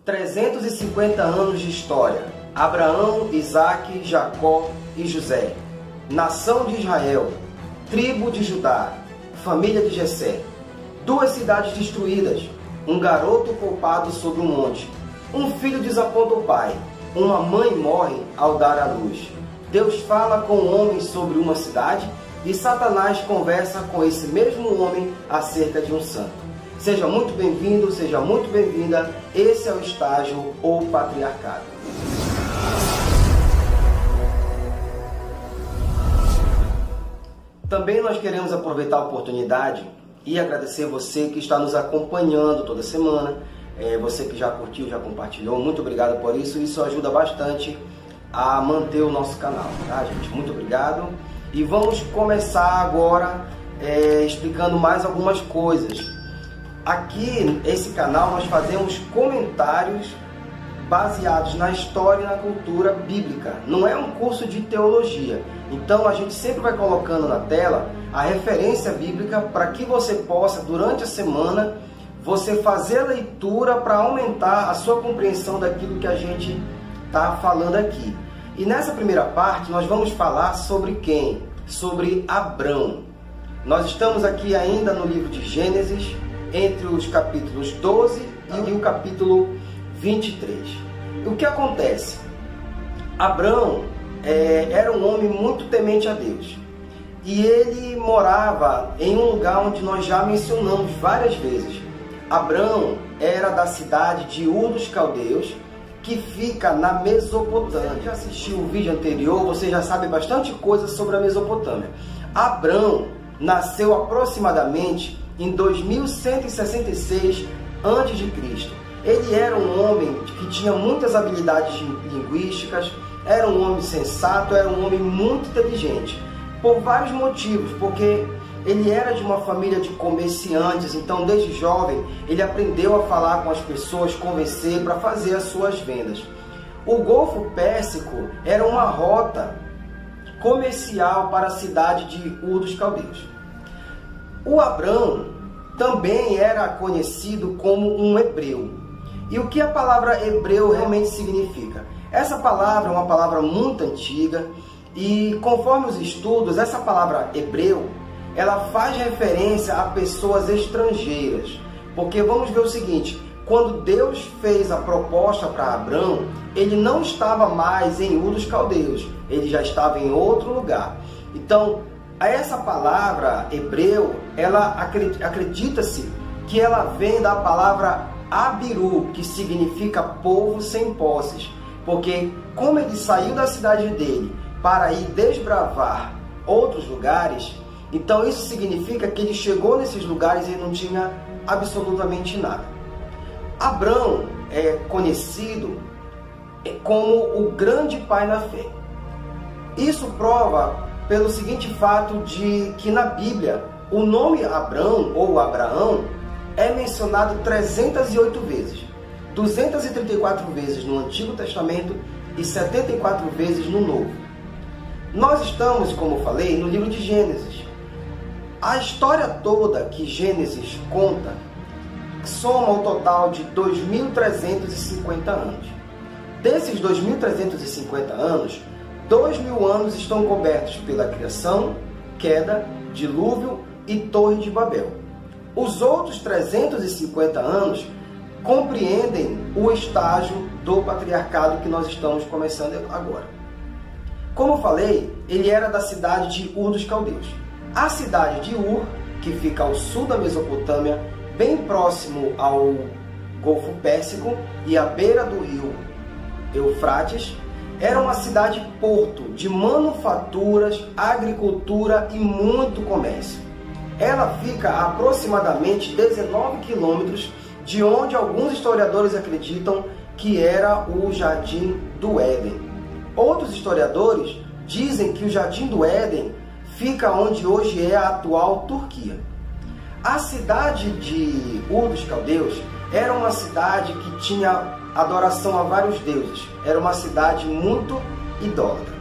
350 anos de história. Abraão, Isaque, Jacó e José. Nação de Israel. Tribo de Judá. Família de Jessé. 2 cidades destruídas. Um garoto poupado sobre um monte. Um filho desaponta o pai. Uma mãe morre ao dar à luz. Deus fala com o homem sobre uma cidade e Satanás conversa com esse mesmo homem acerca de um santo. Seja muito bem-vindo, seja muito bem-vinda. Esse é o Estágio ou Patriarcado. Também nós queremos aproveitar a oportunidade e agradecer você que está nos acompanhando toda semana. Você que já curtiu, já compartilhou, muito obrigado por isso. Isso ajuda bastante a manter o nosso canal, tá, gente? Muito obrigado. E vamos começar agora explicando mais algumas coisas. Aqui, nesse canal, nós fazemos comentários baseados na história e na cultura bíblica. Não é um curso de teologia. Então, a gente sempre vai colocando na tela a referência bíblica para que você possa, durante a semana, você fazer a leitura para aumentar a sua compreensão daquilo que a gente está falando aqui. E nessa primeira parte, nós vamos falar sobre quem? Sobre Abrão. Nós estamos aqui ainda no livro de Gênesis, entre os capítulos 12 e o capítulo 23. O que acontece? Abrão era um homem muito temente a Deus. E ele morava em um lugar onde nós já mencionamos várias vezes. Abrão era da cidade de Ur dos Caldeus, que fica na Mesopotâmia. Você já assistiu o vídeo anterior, você já sabe bastante coisa sobre a Mesopotâmia. Abrão nasceu aproximadamente em 2166 a.C. Ele era um homem que tinha muitas habilidades linguísticas, era um homem sensato, era um homem muito inteligente. Por vários motivos, porque ele era de uma família de comerciantes, então desde jovem ele aprendeu a falar com as pessoas, convencer para fazer as suas vendas. O Golfo Pérsico era uma rota comercial para a cidade de Ur dos Caldeus. O Abrão também era conhecido como um hebreu. E o que a palavra hebreu realmente significa? Essa palavra é uma palavra muito antiga e, conforme os estudos, essa palavra hebreu, ela faz referência a pessoas estrangeiras. Porque vamos ver o seguinte, quando Deus fez a proposta para Abrão, ele não estava mais em Ur dos Caldeus, ele já estava em outro lugar. Então, essa palavra hebreu, ela acredita-se que ela vem da palavra Abiru, que significa povo sem posses. Porque como ele saiu da cidade dele para ir desbravar outros lugares, então isso significa que ele chegou nesses lugares e não tinha absolutamente nada. Abrão é conhecido como o grande pai na fé. Isso prova pelo seguinte fato de que na Bíblia o nome Abrão ou Abraão é mencionado 308 vezes. 234 vezes no Antigo Testamento e 74 vezes no Novo. Nós estamos, como falei, no livro de Gênesis. A história toda que Gênesis conta soma o total de 2.350 anos. Desses 2.350 anos, 2.000 anos estão cobertos pela criação, queda, dilúvio e Torre de Babel. Os outros 350 anos compreendem o estágio do patriarcado que nós estamos começando agora. Como falei, ele era da cidade de Ur dos Caldeus. A cidade de Ur, que fica ao sul da Mesopotâmia, bem próximo ao Golfo Pérsico e à beira do rio Eufrates, era uma cidade-porto de manufaturas, agricultura e muito comércio. Ela fica a aproximadamente 19 quilômetros de onde alguns historiadores acreditam que era o Jardim do Éden. Outros historiadores dizem que o Jardim do Éden fica onde hoje é a atual Turquia. A cidade de Ur dos Caldeus era uma cidade que tinha adoração a vários deuses. Era uma cidade muito idólatra.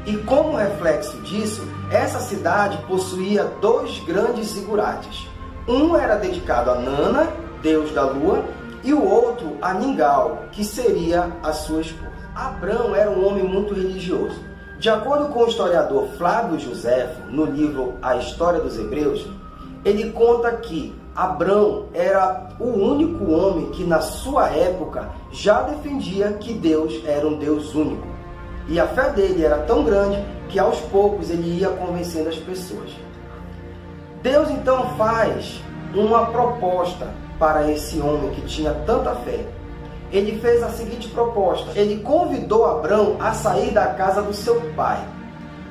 E como reflexo disso, essa cidade possuía 2 grandes zigurates. Um era dedicado a Nana, deus da lua, e o outro a Ningal, que seria a sua esposa. Abrão era um homem muito religioso. De acordo com o historiador Flávio Joséfo, no livro A História dos Hebreus, ele conta que Abrão era o único homem que na sua época já defendia que Deus era um Deus único. E a fé dele era tão grande que aos poucos ele ia convencendo as pessoas. Deus então faz uma proposta para esse homem que tinha tanta fé. Ele fez a seguinte proposta: ele convidou Abrão a sair da casa do seu pai.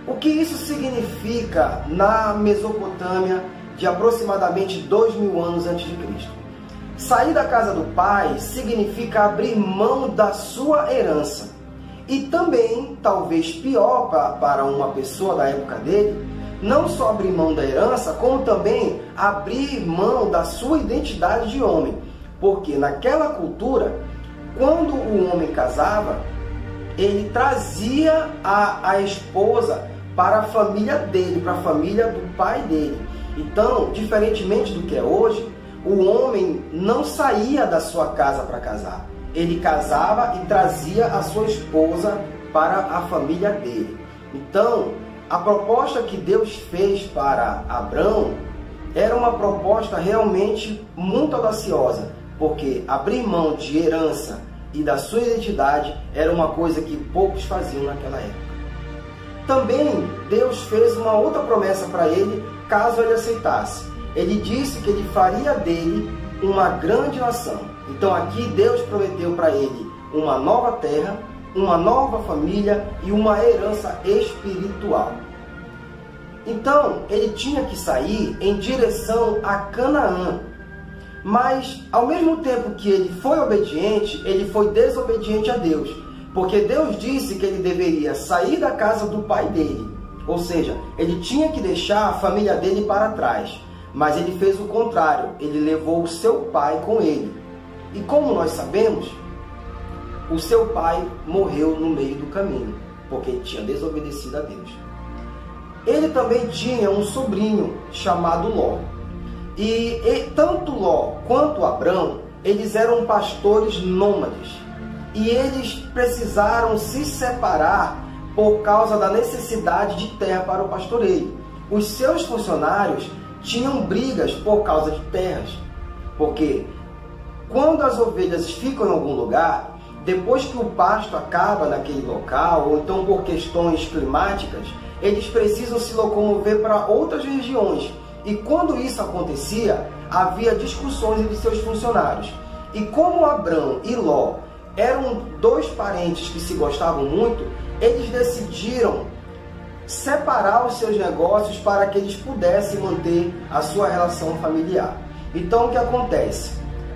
O que isso significa na Mesopotâmia de aproximadamente 2000 anos antes de Cristo? Sair da casa do pai significa abrir mão da sua herança. E também, talvez pior para uma pessoa da época dele, não só abrir mão da herança, como também abrir mão da sua identidade de homem. Porque naquela cultura, quando o homem casava, ele trazia a esposa para a família dele, para a família do pai dele. Então, diferentemente do que é hoje, o homem não saía da sua casa para casar. Ele casava e trazia a sua esposa para a família dele. Então, a proposta que Deus fez para Abrão era uma proposta realmente muito audaciosa, porque abrir mão de herança e da sua identidade era uma coisa que poucos faziam naquela época. Também Deus fez uma outra promessa para ele, caso ele aceitasse. Ele disse que ele faria dele uma grande nação. Então aqui Deus prometeu para ele uma nova terra, uma nova família e uma herança espiritual. Então ele tinha que sair em direção a Canaã. Mas ao mesmo tempo que ele foi obediente, ele foi desobediente a Deus. Porque Deus disse que ele deveria sair da casa do pai dele. Ou seja, ele tinha que deixar a família dele para trás. Mas ele fez o contrário, ele levou o seu pai com ele. E como nós sabemos, o seu pai morreu no meio do caminho, porque ele tinha desobedecido a Deus. Ele também tinha um sobrinho chamado Ló. E tanto Ló quanto Abrão, eles eram pastores nômades. E eles precisaram se separar por causa da necessidade de terra para o pastoreio. Os seus funcionários tinham brigas por causa de terras. Porque quando as ovelhas ficam em algum lugar, depois que o pasto acaba naquele local, ou então por questões climáticas, eles precisam se locomover para outras regiões. E quando isso acontecia, havia discussões entre seus funcionários. E como Abrão e Ló eram dois parentes que se gostavam muito, eles decidiram separar os seus negócios para que eles pudessem manter a sua relação familiar. Então o que acontece?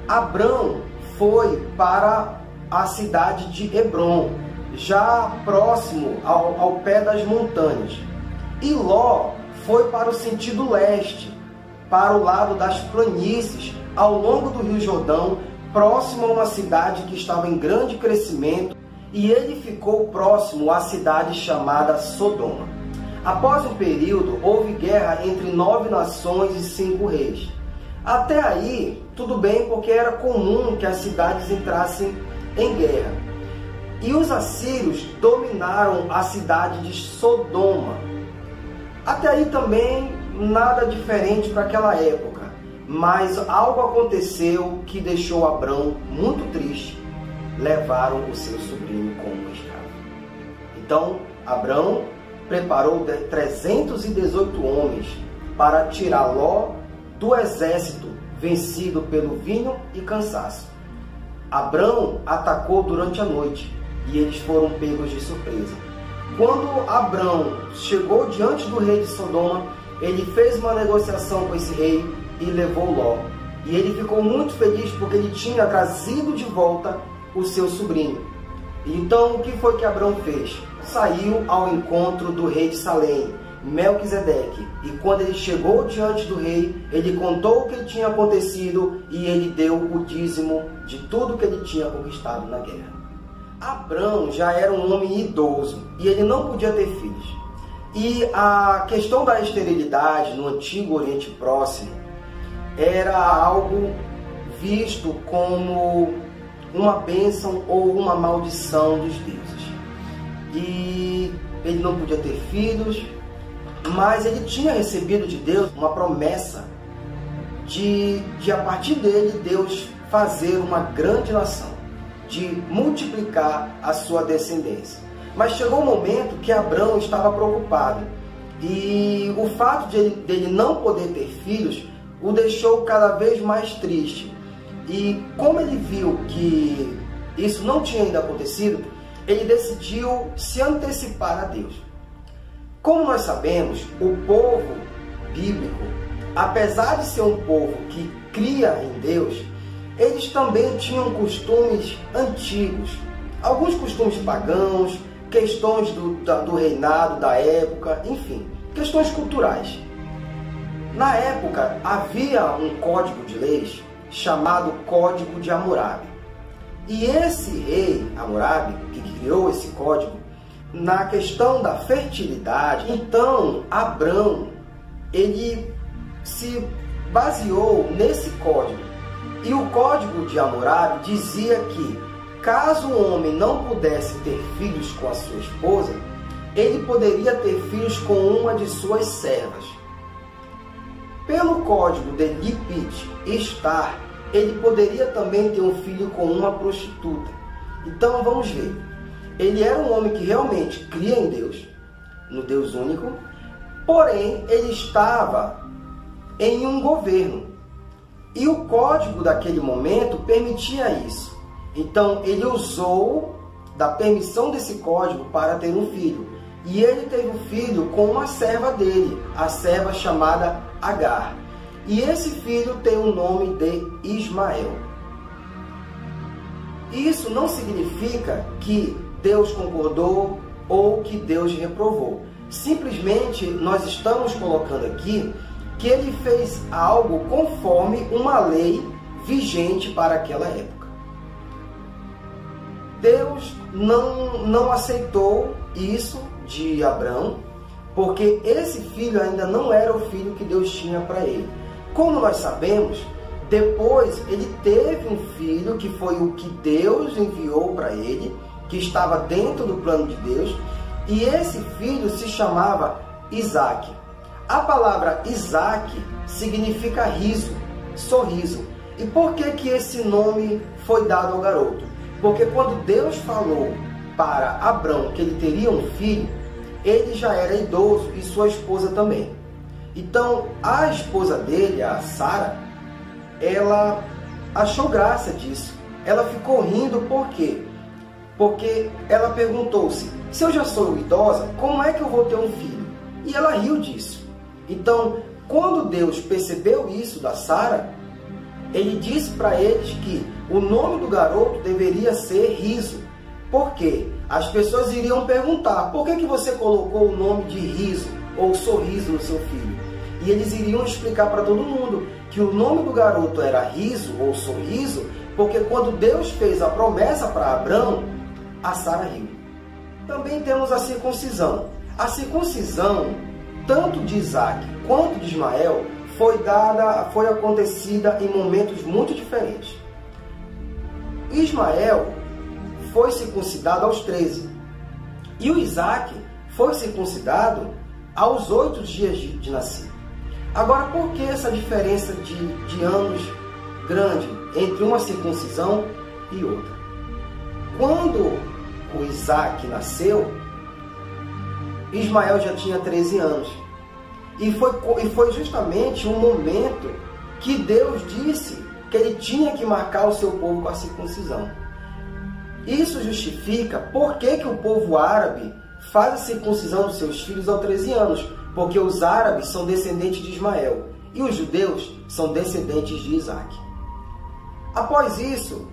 Abrão foi para a cidade de Hebrom, já próximo ao pé das montanhas. E Ló foi para o sentido leste, para o lado das planícies, ao longo do Rio Jordão, próximo a uma cidade que estava em grande crescimento, e ele ficou próximo à cidade chamada Sodoma. Após um período, houve guerra entre 9 nações e 5 reis. Até aí, tudo bem, porque era comum que as cidades entrassem em guerra. E os assírios dominaram a cidade de Sodoma. Até aí também nada diferente para aquela época, mas algo aconteceu que deixou Abrão muito triste. Levaram o seu sobrinho como escravo. Então Abrão preparou 318 homens para tirar Ló do exército vencido pelo vinho e cansaço. Abrão atacou durante a noite e eles foram pegos de surpresa. Quando Abrão chegou diante do rei de Sodoma, ele fez uma negociação com esse rei e levou Ló. E ele ficou muito feliz porque ele tinha trazido de volta o seu sobrinho. Então, o que foi que Abrão fez? Saiu ao encontro do rei de Salém, Melquisedeque. E quando ele chegou diante do rei, ele contou o que tinha acontecido e ele deu o dízimo de tudo que ele tinha conquistado na guerra. Abrão já era um homem idoso e ele não podia ter filhos. E a questão da esterilidade no Antigo Oriente Próximo era algo visto como uma bênção ou uma maldição dos deuses. E ele não podia ter filhos, mas ele tinha recebido de Deus uma promessa de a partir dele Deus fazer uma grande nação, de multiplicar a sua descendência. Mas chegou um momento que Abrão estava preocupado, e o fato dele não poder ter filhos o deixou cada vez mais triste. E como ele viu que isso não tinha ainda acontecido, ele decidiu se antecipar a Deus. Como nós sabemos, o povo bíblico, apesar de ser um povo que cria em Deus, eles também tinham costumes antigos, alguns costumes pagãos, questões do reinado, da época, enfim, questões culturais. Na época, havia um código de leis chamado Código de Hammurabi. E esse rei Hammurabi, que criou esse código, na questão da fertilidade, então Abrão, ele se baseou nesse código. E o Código de Hammurabi dizia que caso o homem não pudesse ter filhos com a sua esposa, ele poderia ter filhos com uma de suas servas. Pelo código de Lipit Star, ele poderia também ter um filho com uma prostituta. Então vamos ver. Ele era um homem que realmente cria em Deus, no Deus único, porém ele estava em um governo. E o código daquele momento permitia isso. Então ele usou da permissão desse código para ter um filho. E ele teve um filho com uma serva dele, a serva chamada Agar. E esse filho tem o nome de Ismael. Isso não significa que Deus concordou ou que Deus reprovou. Simplesmente nós estamos colocando aqui que ele fez algo conforme uma lei vigente para aquela época. Deus não aceitou isso de Abrão, porque esse filho ainda não era o filho que Deus tinha para ele. Como nós sabemos, depois ele teve um filho que foi o que Deus enviou para ele, que estava dentro do plano de Deus, e esse filho se chamava Isaac. A palavra Isaac significa riso, sorriso. E por que esse nome foi dado ao garoto? Porque quando Deus falou para Abrão que ele teria um filho, ele já era idoso e sua esposa também. Então, a esposa dele, a Sara, ela achou graça disso. Ela ficou rindo, por quê? Porque ela perguntou-se, se eu já sou idosa, como é que eu vou ter um filho? E ela riu disso. Então, quando Deus percebeu isso da Sara, ele disse para eles que o nome do garoto deveria ser Riso. Por quê? As pessoas iriam perguntar, por que você colocou o nome de Riso ou Sorriso no seu filho? E eles iriam explicar para todo mundo que o nome do garoto era Riso ou Sorriso, porque quando Deus fez a promessa para Abrão, a Sara riu. Também temos a circuncisão. A circuncisão, tanto de Isaac quanto de Ismael, foi acontecida em momentos muito diferentes. Ismael foi circuncidado aos 13. E o Isaac foi circuncidado aos 8 dias de nascido. Agora, por que essa diferença de anos grande entre uma circuncisão e outra? Quando o Isaac nasceu, Ismael já tinha 13 anos. E foi justamente um momento que Deus disse que ele tinha que marcar o seu povo com a circuncisão. Isso justifica por que o povo árabe faz a circuncisão dos seus filhos aos 13 anos. Porque os árabes são descendentes de Ismael e os judeus são descendentes de Isaac. Após isso,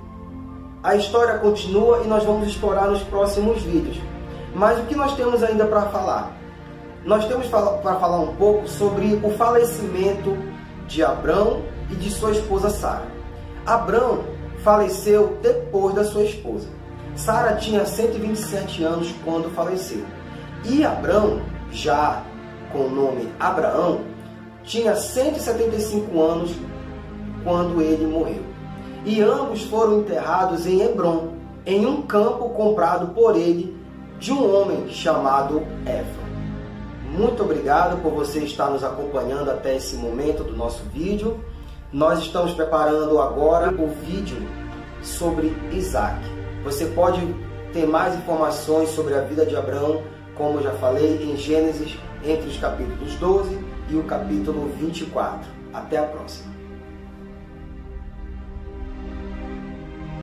a história continua e nós vamos explorar nos próximos vídeos. Mas o que nós temos ainda para falar? Nós temos para falar um pouco sobre o falecimento de Abrão e de sua esposa Sara. Abrão faleceu depois da sua esposa. Sara tinha 127 anos quando faleceu. E Abrão, já com o nome Abraão, tinha 175 anos quando ele morreu. e ambos foram enterrados em Hebrom, em um campo comprado por ele de um homem chamado Éfron. Muito obrigado por você estar nos acompanhando até esse momento do nosso vídeo. Nós estamos preparando agora o vídeo sobre Isaac. Você pode ter mais informações sobre a vida de Abraão, como eu já falei, em Gênesis, entre os capítulos 12 e o capítulo 24. Até a próxima.